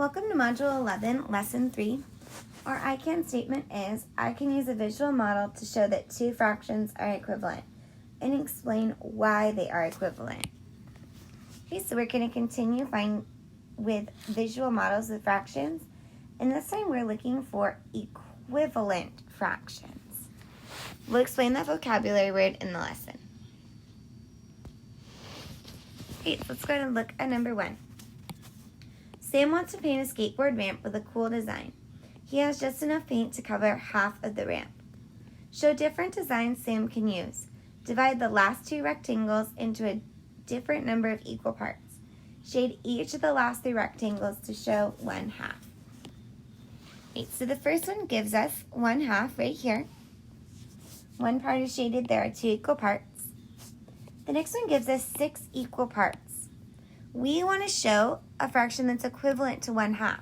Welcome to Module 11, Lesson 3. Our I can statement is, I can use a visual model to show that two fractions are equivalent and explain why they are equivalent. Okay, so we're going to continue with visual models of fractions, and this time we're looking for equivalent fractions. We'll explain that vocabulary word in the lesson. Okay, so let's go ahead and look at number 1. Sam wants to paint a skateboard ramp with a cool design. He has just enough paint to cover half of the ramp. Show different designs Sam can use. Divide the last two rectangles into a different number of equal parts. Shade each of the last 3 rectangles to show 1/2. Okay, so the first one gives us 1/2 right here. One part is shaded, there are 2 equal parts. The next one gives us 6 equal parts. We want to show a fraction that's equivalent to 1/2.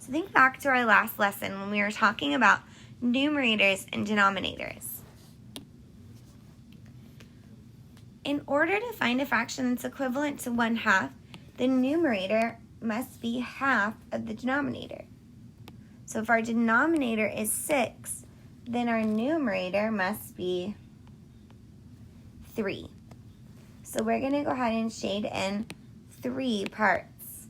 So think back to our last lesson when we were talking about numerators and denominators. In order to find a fraction that's equivalent to 1/2, the numerator must be half of the denominator. So if our denominator is 6, then our numerator must be 3. So we're going to go ahead and shade in 3 parts.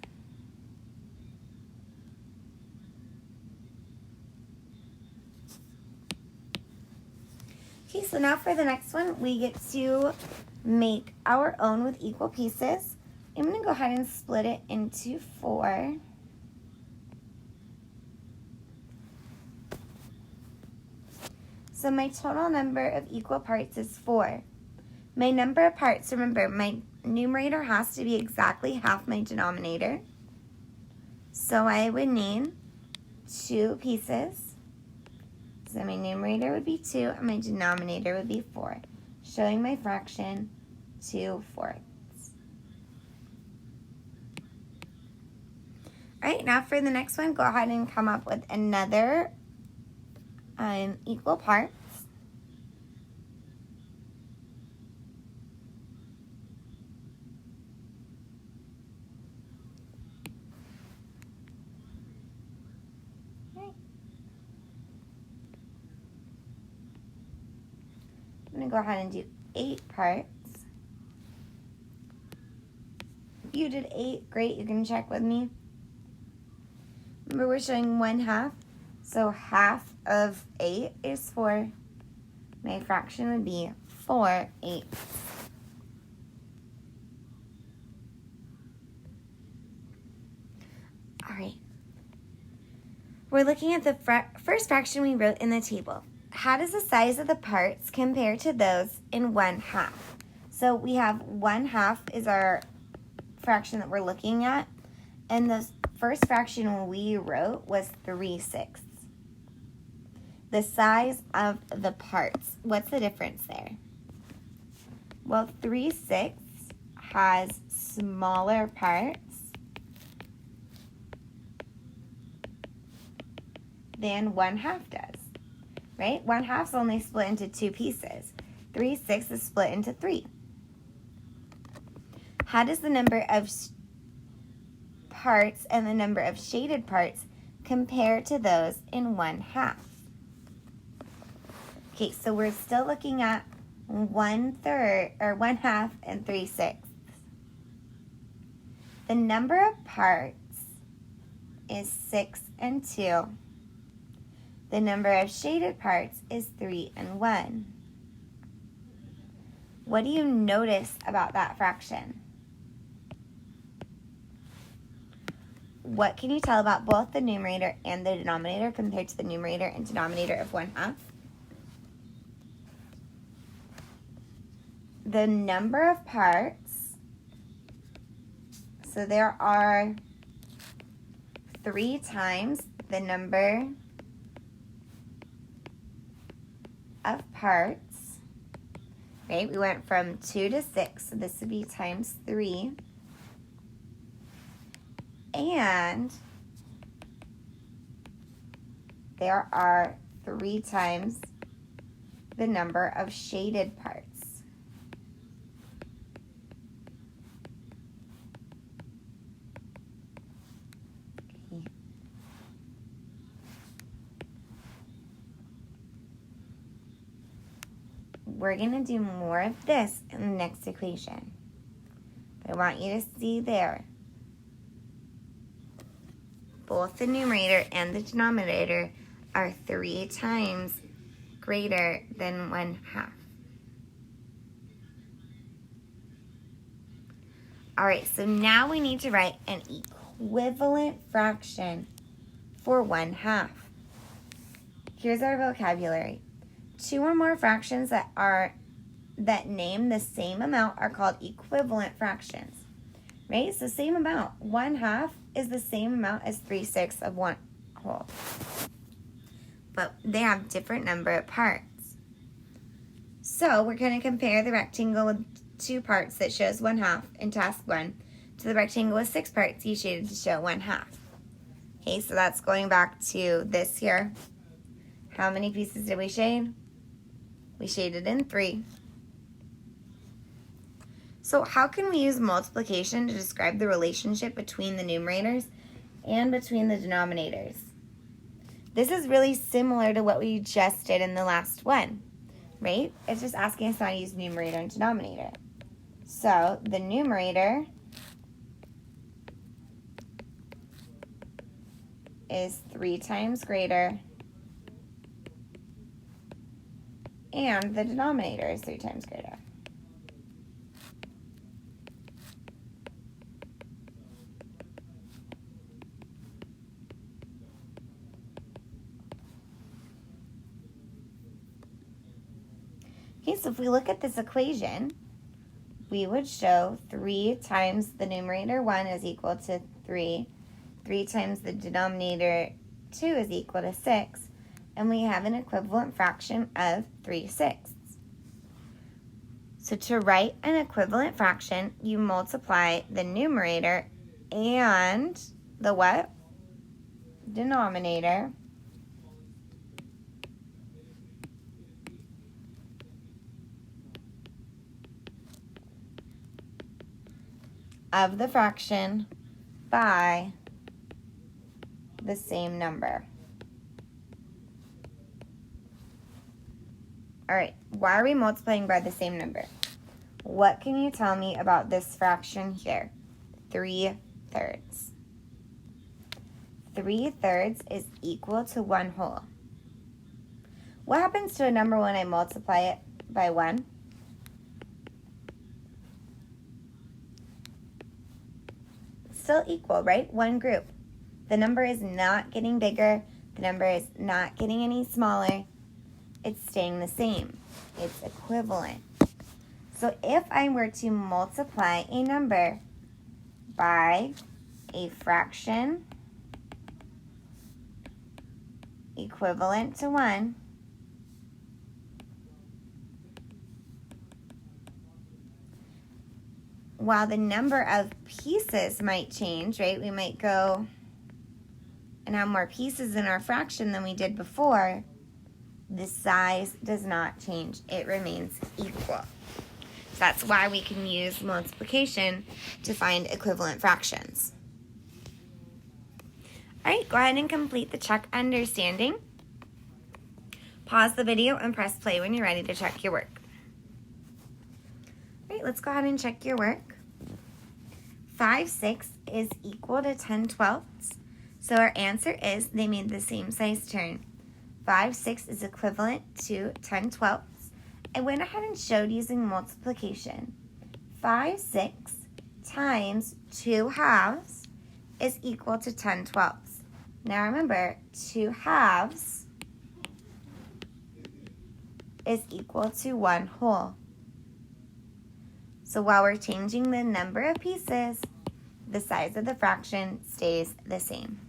Okay, so now for the next one, we get to make our own with equal pieces. I'm going to go ahead and split it into 4. So my total number of equal parts is 4. My number of parts, remember, my numerator has to be exactly half my denominator. So I would need 2 pieces. So my numerator would be 2 and my denominator would be 4, showing my fraction 2/4. All right, now for the next one, go ahead and come up with another equal parts. I'm going to go ahead and do 8 parts. If you did 8, great, you can check with me. Remember, we're showing 1/2, so half of 8 is 4. My fraction would be 4/8. All right. We're looking at the first fraction we wrote in the table. How does the size of the parts compare to those in 1/2? So we have 1/2 is our fraction that we're looking at, and the first fraction we wrote was 3/6. The size of the parts, what's the difference there? Well, 3/6 has smaller parts than 1/2 does. Right? 1/2 is only split into 2 pieces. 3/6 is split into 3. How does the number of parts and the number of shaded parts compare to those in 1/2? Okay, so we're still looking at 1/3 or 1/2 and 3/6. The number of parts is 6 and 2. The number of shaded parts is 3 and 1. What do you notice about that fraction? What can you tell about both the numerator and the denominator compared to the numerator and denominator of 1/2? The number of parts, so there are 3 times the number of parts, right? We went from 2 to 6, so this would be times 3. And there are 3 times the number of shaded parts. we're going to do more of this in the next equation. But I want you to see there, both the numerator and the denominator are 3 times greater than 1/2. All right, so now we need to write an equivalent fraction for 1/2. Here's our vocabulary. 2 or more fractions that name the same amount are called equivalent fractions. Right? It's the same amount. 1/2 is the same amount as 3/6 of 1 whole. But they have different number of parts. So we're going to compare the rectangle with 2 parts that shows 1/2 in task 1 to the rectangle with 6 parts you shaded to show 1/2. Okay, so that's going back to this here. How many pieces did we shade? We shaded in 3. So how can we use multiplication to describe the relationship between the numerators and between the denominators? This is really similar to what we just did in the last one, right? It's just asking us how to use numerator and denominator. So the numerator is 3 times greater, and the denominator is 3 times greater. Okay, so if we look at this equation, we would show 3 times the numerator 1 is equal to 3. 3 times the denominator 2 is equal to 6. And we have an equivalent fraction of 3/6. So to write an equivalent fraction, you multiply the numerator and the what? Denominator of the fraction by the same number. All right, why are we multiplying by the same number? What can you tell me about this fraction here? 3/3. 3/3 is equal to 1 whole. What happens to a number when I multiply it by 1? Still equal, right? One group. The number is not getting bigger. The number is not getting any smaller. It's staying the same. It's equivalent. So if I were to multiply a number by a fraction equivalent to 1, while the number of pieces might change, right? We might go and have more pieces in our fraction than we did before. The size does not change. It remains equal. So that's why we can use multiplication to find equivalent fractions. All right, go ahead and complete the check understanding. Pause the video and press play when you're ready to check your work. All right, let's go ahead and check your work. 5/6 is equal to 10/12. So our answer is they made the same size turn. 5/6 is equivalent to 10/12. I went ahead and showed using multiplication. 5/6 times 2/2 is equal to 10/12. Now remember, 2/2 is equal to 1 whole. So while we're changing the number of pieces, the size of the fraction stays the same.